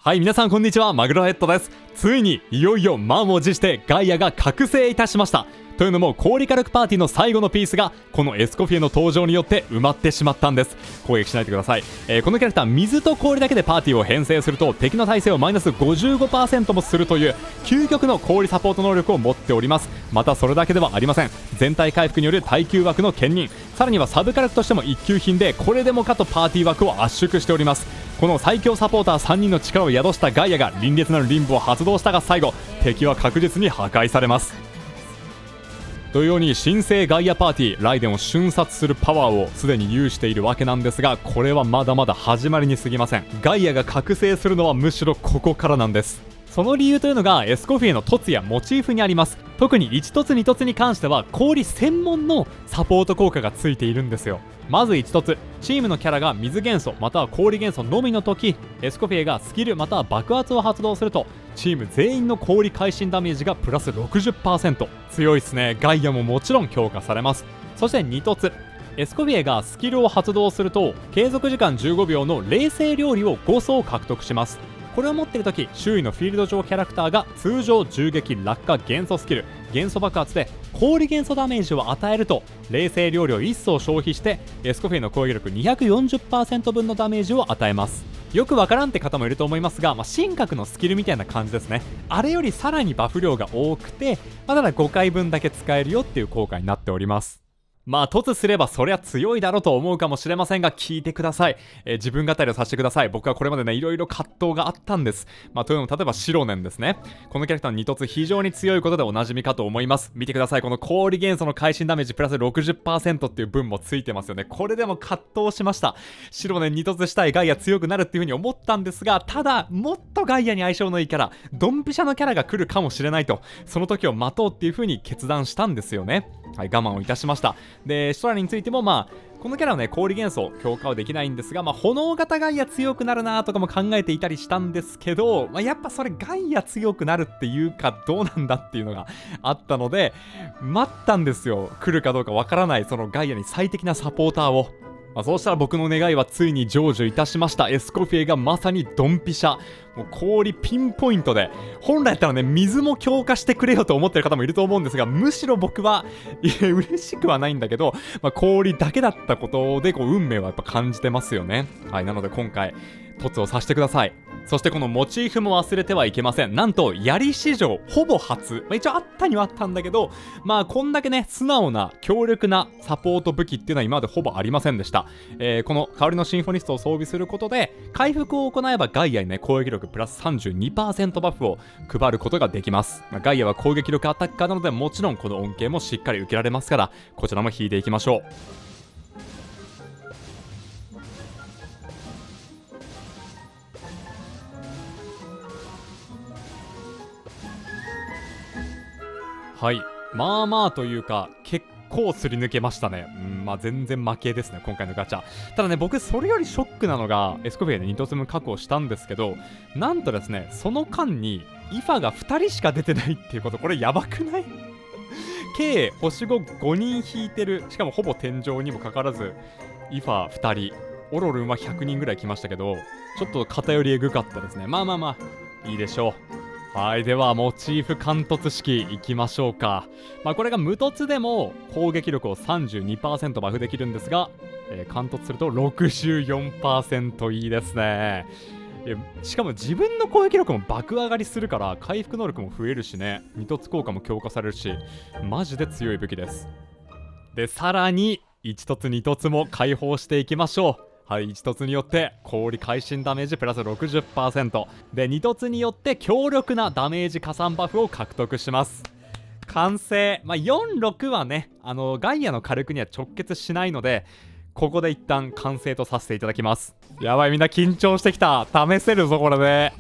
はい、皆さんこんにちは、マグロヘッドです。ついにいよいよ満を持してガイアが覚醒いたしました。というのも氷火力パーティーの最後のピースがこのエスコフィエの登場によって埋まってしまったんです。攻撃しないでください。このキャラクター水と氷だけでパーティーを編成すると敵の耐性をマイナス 55% もするという究極の氷サポート能力を持っております。またそれだけではありません。全体回復による耐久枠の兼任、さらにはサブ火力としても一級品でこれでもかとパーティー枠を圧縮しております。この最強サポーター3人の力を宿したガイアが凛冽なるリンブを発動したが最後敵は確実に破壊されます。というように新生ガイアパーティーライデンを瞬殺するパワーをすでに有しているわけなんですが、これはまだまだ始まりに過ぎません。ガイアが覚醒するのはむしろここからなんです。その理由というのがエスコフィエの凸やモチーフにあります。特に1凸2凸に関しては氷専門のサポート効果がついているんですよ。まず1凸、チームのキャラが水元素または氷元素のみの時、エスコフィエがスキルまたは爆発を発動するとチーム全員の氷会心ダメージがプラス 60%、 強いですね。ガイアももちろん強化されます。そして2凸、エスコフィエがスキルを発動すると継続時間15秒の冷静料理を5層獲得します。これを持っているとき周囲のフィールド上キャラクターが通常銃撃落下元素スキル元素爆発で氷元素ダメージを与えると冷静料理を1層消費してエスコフィエの攻撃力 240% 分のダメージを与えます。よくわからんって方もいると思いますが、神格のスキルみたいな感じですね。あれよりさらにバフ量が多くて、ただ5回分だけ使えるよっていう効果になっております。凸すればそりゃ強いだろうと思うかもしれませんが聞いてください。自分語りをさせてください。僕はこれまでねいろいろ葛藤があったんです。というのも例えばシロネンですね。このキャラクターの2凸非常に強いことでおなじみかと思います。見てください。この氷元素の会心ダメージプラス 60% っていう分もついてますよね。これでも葛藤しました。シロネン2凸したいガイア強くなるっていう風に思ったんですが、ただもっとガイアに相性のいいキャラドンピシャのキャラが来るかもしれないと、その時を待とうっていう風に決断したんですよね。はい、我慢をいたしました。でシトラについてもこのキャラはね氷元素強化はできないんですが、炎型ガイア強くなるなとかも考えていたりしたんですけど、やっぱそれガイア強くなるっていうかどうなんだっていうのがあったので待ったんですよ。来るかどうかわからないそのガイアに最適なサポーターを。そうしたら僕の願いはついに成就いたしました。エスコフィエがまさにドンピシャ、もう氷ピンポイントで、本来やったらね水も強化してくれよと思ってる方もいると思うんですが、むしろ僕は嬉しくはないんだけど、氷だけだったことで運命はやっぱ感じてますよね。はい、なので今回凸をさせてください。そしてこのモチーフも忘れてはいけません。なんと槍史上ほぼ初、一応あったにはあったんだけど、こんだけね素直な強力なサポート武器っていうのは今までほぼありませんでした。この香りのシンフォニストを装備することで回復を行えばガイアにね攻撃力プラス 32% バフを配ることができます。ガイアは攻撃力アタッカーなのでもちろんこの恩恵もしっかり受けられますから、こちらも引いていきましょう。はい、というか結構すり抜けましたね。全然負けですね今回のガチャ。ただね僕それよりショックなのがエスコフィエで2凸も確保したんですけど、なんとですねその間にイファが2人しか出てないっていうこと、これやばくない？計星5人引いてる、しかもほぼ天井にもかかわらずイファ2人、オロルンは100人ぐらい来ましたけど、ちょっと偏りえぐかったですね。いいでしょう。はい、ではモチーフ貫突式いきましょうか。これが無凸でも攻撃力を 32% バフできるんですが、貫突すると 64%、 いいですね。しかも自分の攻撃力も爆上がりするから回復能力も増えるしね、二凸効果も強化されるしマジで強い武器です。でさらに1凸2凸も解放していきましょう。はい、1凸によって氷会心ダメージプラス 60% で2凸によって強力なダメージ加算バフを獲得します。完成。46はねガイアの火力には直結しないのでここで一旦完成とさせていただきます。やばい、みんな緊張してきた。試せるぞこれで。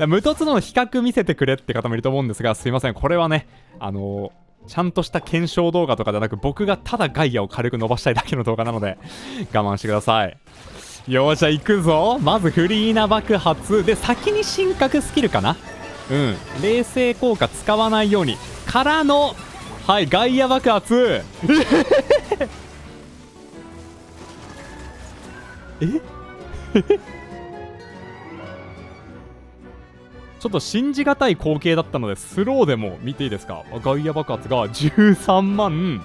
無凸の比較見せてくれって方もいると思うんですが、すいませんこれはねちゃんとした検証動画とかではなく僕がただガイアを軽く伸ばしたいだけの動画なので我慢してください。よーし、じゃあ行くぞ。まずフリーな爆発で先に神格スキルかな。冷静効果使わないようにからの、はい、ガイア爆発ちょっと信じがたい光景だったのでスローでも見ていいですか。ガイア爆発が13万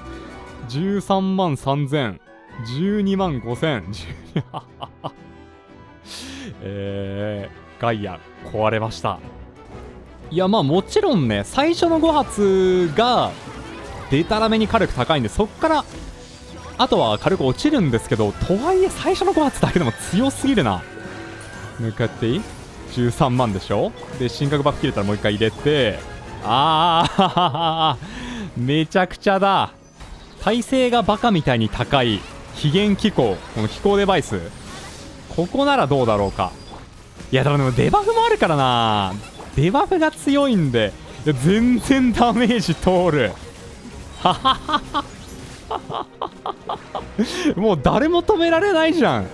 3000、12万5000、ガイア壊れました。いやまあもちろんね、最初の5発がデタラメに火力高いんで、そっからあとは火力落ちるんですけど、とはいえ最初の5発だけでも強すぎるな。向かっていい13万でしょ。で神格バフ切れたらもう一回入れて、めちゃくちゃだ。耐性がバカみたいに高い非現機構、この機構デバイス、ここならどうだろうか。いやでもデバフもあるからな。デバフが強いんで、いや全然ダメージ通る。もう誰も止められないじゃん。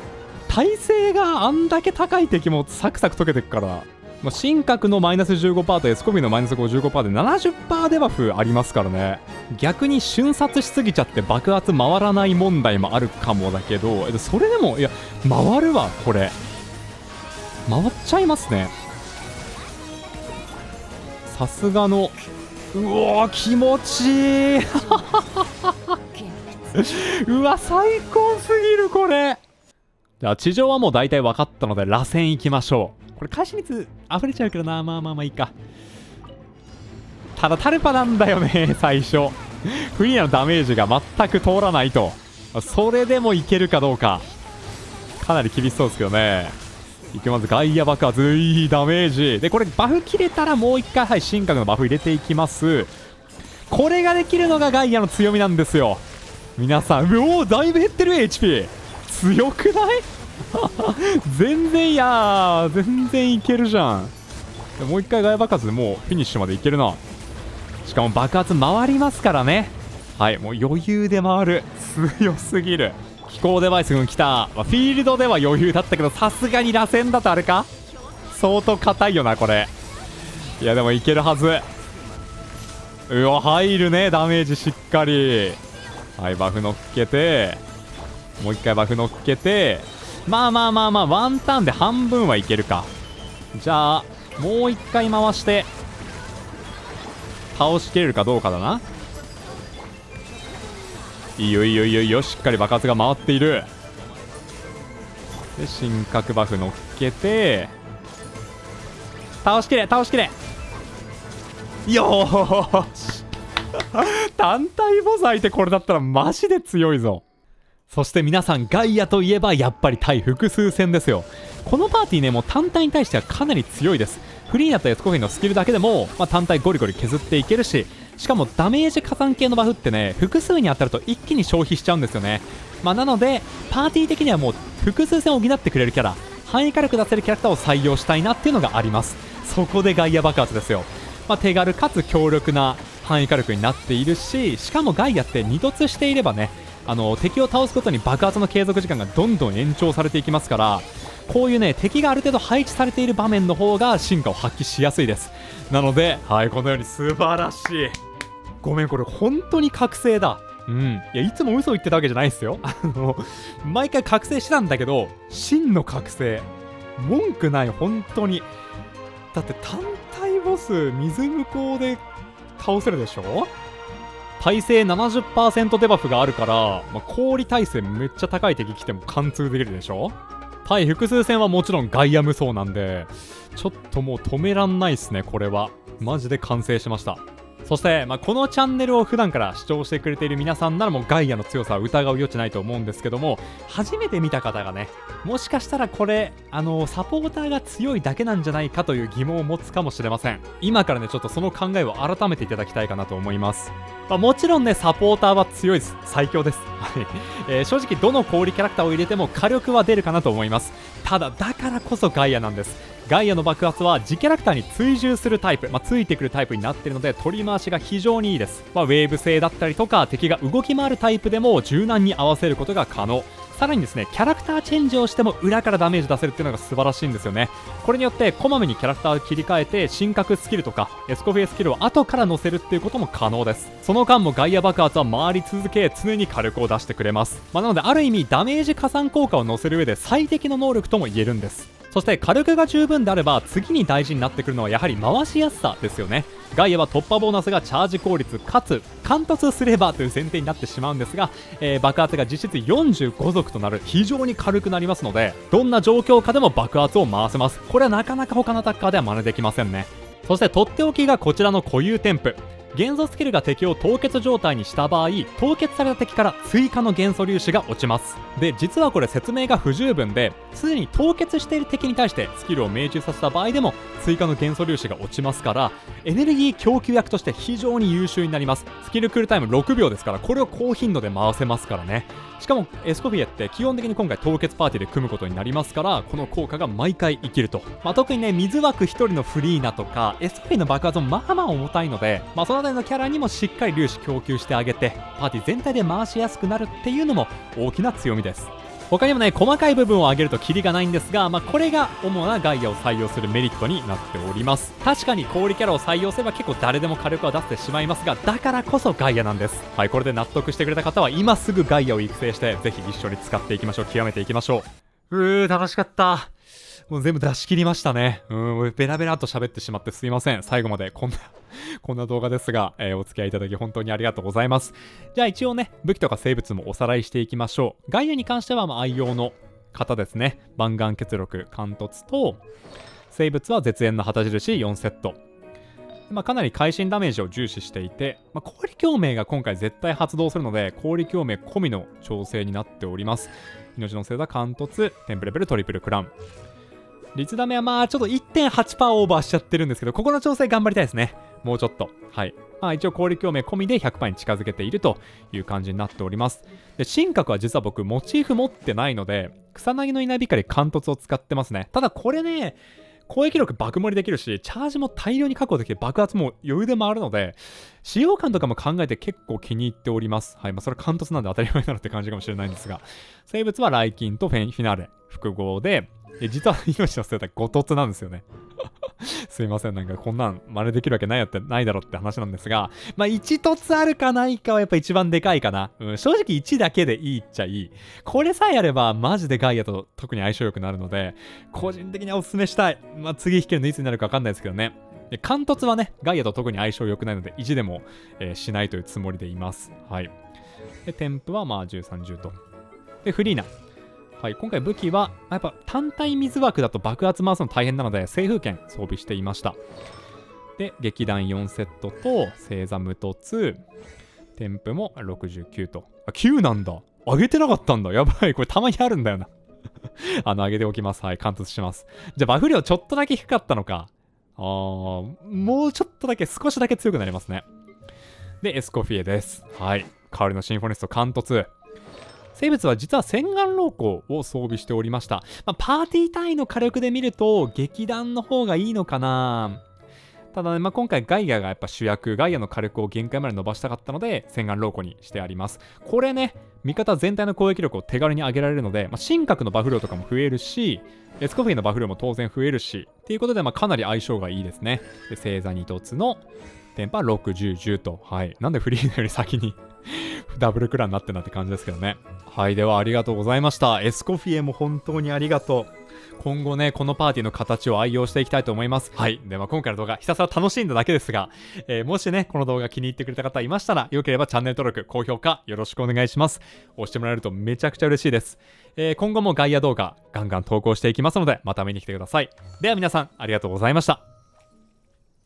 耐性があんだけ高い敵もサクサク溶けてくから。神格のマイナス 15% とエスコビのマイナス 55% で 70% デバフありますからね。逆に瞬殺しすぎちゃって爆発回らない問題もあるかもだけど、それでもいや回るわ。これ回っちゃいますね。さすがの、うわ気持ちいい。うわ最高すぎるこれ。じゃあ地上はもう大体分かったので螺旋行きましょう。これ開始率溢れちゃうけどな。まあいいか。ただタルパなんだよね最初。フリーナのダメージが全く通らないと。それでもいけるかどうかかなり厳しそうですけどね。いく、まずガイア爆発、いいダメージで、これバフ切れたらもう一回、はい、神格のバフ入れていきます。これができるのがガイアの強みなんですよ皆さん。おおだいぶ減ってる HP 強くない？全然全然いけるじゃん。もう一回ガイア爆発でもうフィニッシュまでいけるな。しかも爆発回りますからね。はい、もう余裕で回る。強すぎる。飛行デバイスが来た。フィールドでは余裕だったけど、さすがに螺旋だとあれか、相当硬いよなこれ。いやでもいけるはず。うわ入るね、ダメージしっかり。はい、バフ乗っけて、もう一回バフ乗っけて、まあワンターンで半分はいけるか。じゃあもう一回回して倒しきれるかどうかだな。いいよいいよいいよいいよ、しっかり爆発が回っている。で神格バフ乗っけて倒しきれ倒しきれ。よーし単体ボス相手これだったらマジで強いぞ。そして皆さん、ガイアといえばやっぱり対複数戦ですよ。このパーティーね、もう単体に対してはかなり強いです。フリーナとエスコフィンのスキルだけでも、単体ゴリゴリ削っていけるし、しかもダメージ加算系のバフってね、複数に当たると一気に消費しちゃうんですよね。なのでパーティー的にはもう複数戦を補ってくれるキャラ、範囲火力出せるキャラクターを採用したいなっていうのがあります。そこでガイア爆発ですよ。手軽かつ強力な範囲火力になっているし、しかもガイアって2突していればね、敵を倒すことに爆発の継続時間がどんどん延長されていきますから、こういうね敵がある程度配置されている場面の方が進化を発揮しやすいです。なので、はい、このように素晴らしい。ごめん、これ本当に覚醒だ。いやいつも嘘言ってたわけじゃないですよ。毎回覚醒してたんだけど、真の覚醒文句ない。本当に。だって単体ボス水向こうで倒せるでしょ。耐性 70% デバフがあるから、氷耐性めっちゃ高い敵来ても貫通できるでしょ。対複数戦はもちろんガイア無双なんで、ちょっともう止めらんないっすね。これはマジで完成しました。そして、このチャンネルを普段から視聴してくれている皆さんならもうガイアの強さは疑う余地ないと思うんですけども、初めて見た方がね、もしかしたらこれサポーターが強いだけなんじゃないかという疑問を持つかもしれません。今からねちょっとその考えを改めていただきたいかなと思います。もちろんねサポーターは強いです。最強です。正直どの氷キャラクターを入れても火力は出るかなと思います。ただだからこそガイアなんです。ガイアの爆発は自キャラクターに追従するタイプ、ついてくるタイプになっているので取り回しが非常にいいです。ウェーブ性だったりとか敵が動き回るタイプでも柔軟に合わせることが可能。さらにですね、キャラクターチェンジをしても裏からダメージ出せるっていうのが素晴らしいんですよね。これによってこまめにキャラクターを切り替えて神格スキルとかエスコフィエスキルを後から乗せるっていうことも可能です。その間もガイア爆発は回り続け常に火力を出してくれます。なのである意味ダメージ加算効果を乗せる上で最適の能力とも言えるんです。そして火力が十分であれば次に大事になってくるのはやはり回しやすさですよね。ガイアは突破ボーナスがチャージ効率かつ貫突すればという前提になってしまうんですが、爆発が実質45属となる非常に軽くなりますので、どんな状況下でも爆発を回せます。これはなかなか他のアタッカーでは真似できませんね。そしてとっておきがこちらの固有添付。元素スキルが敵を凍結状態にした場合、凍結された敵から追加の元素粒子が落ちます。で、実はこれ説明が不十分で、すでに凍結している敵に対してスキルを命中させた場合でも追加の元素粒子が落ちますから、エネルギー供給役として非常に優秀になります。スキルクールタイム6秒ですから、これを高頻度で回せますからね。しかもエスコフィエって基本的に今回凍結パーティーで組むことになりますから、この効果が毎回生きると。特にね、水枠1人のフリーナとかエスコフィエの爆発もまあまあ重たいので、その辺りのキャラにもしっかり粒子供給してあげて、パーティー全体で回しやすくなるっていうのも大きな強みです。他にもね、細かい部分を上げるとキリがないんですが、これが主なガイアを採用するメリットになっております。確かに氷キャラを採用すれば結構誰でも火力は出してしまいますが、だからこそガイアなんです。はい、これで納得してくれた方は今すぐガイアを育成してぜひ一緒に使っていきましょう。極めていきましょう。楽しかった。もう全部出し切りましたね。ベラベラと喋ってしまってすいません。最後までこんな動画ですが、お付き合いいただき本当にありがとうございます。じゃあ一応ね、武器とか生物もおさらいしていきましょう。ガイアに関しては愛用の方ですね。万眼結力、貫突と、生物は絶縁の旗印4セット。かなり会心ダメージを重視していて、氷共鳴が今回絶対発動するので、氷共鳴込みの調整になっております。命の星座貫突、テンプレベルトリプルクラウン。率ダメはちょっと 1.8% オーバーしちゃってるんですけど、ここの調整頑張りたいですね。もうちょっと。はい。一応氷共鳴込みで 100% に近づけているという感じになっております。で、神格は実は僕モチーフ持ってないので、草薙の稲光貫突を使ってますね。ただこれね、攻撃力爆盛りできるし、チャージも大量に確保できて爆発も余裕で回るので、使用感とかも考えて結構気に入っております。はい。それ貫突なんで当たり前なのって感じかもしれないんですが、生物は雷金とフィナーレ複合で、実は命の星座5突なんですよね。すいません、なんかこんなん真似できるわけないだろって話なんですが、1突あるかないかはやっぱ一番でかいかな。正直1だけでいいっちゃいい。これさえあればマジでガイアと特に相性良くなるので、個人的にはおすすめしたい。次引けるのいつになるか分かんないですけどね。で、貫突はね、ガイアと特に相性良くないので、意地でも、しないというつもりでいます。はい。で、添付は13、10と。で、フリーナ。はい、今回武器はやっぱ単体水枠だと爆発回すの大変なので西風剣装備していました。で、劇団4セットと星座無突、添付も69と。9なんだ。上げてなかったんだ。やばい、これたまにあるんだよな。上げておきます。はい、貫突します。じゃあバフ量ちょっとだけ低かったのか。もうちょっとだけ、少しだけ強くなりますね。で、エスコフィエです。はい、代わりのシンフォニスト貫突。生物は実は洗顔ローコを装備しておりました。パーティー単位の火力で見ると劇団の方がいいのかな。ただね、今回ガイアがやっぱ主役、ガイアの火力を限界まで伸ばしたかったので洗顔ローコにしてあります。これね、味方全体の攻撃力を手軽に上げられるので、神格のバフ量とかも増えるし、エスコフィエのバフ量も当然増えるし、っていうことでかなり相性がいいですね。で、星座2突のテンパ6、10、10と、はい。なんでフリーナより先にダブルクラになってんだって感じですけどね。はい、ではありがとうございました。エスコフィエも本当にありがとう。今後ね、このパーティーの形を愛用していきたいと思います。はい。で、今回の動画、ひたすら楽しんだだけですが、もしね、この動画気に入ってくれた方いましたら、よければチャンネル登録、高評価、よろしくお願いします。押してもらえるとめちゃくちゃ嬉しいです。今後もガイア動画、ガンガン投稿していきますので、また見に来てください。では皆さん、ありがとうございました。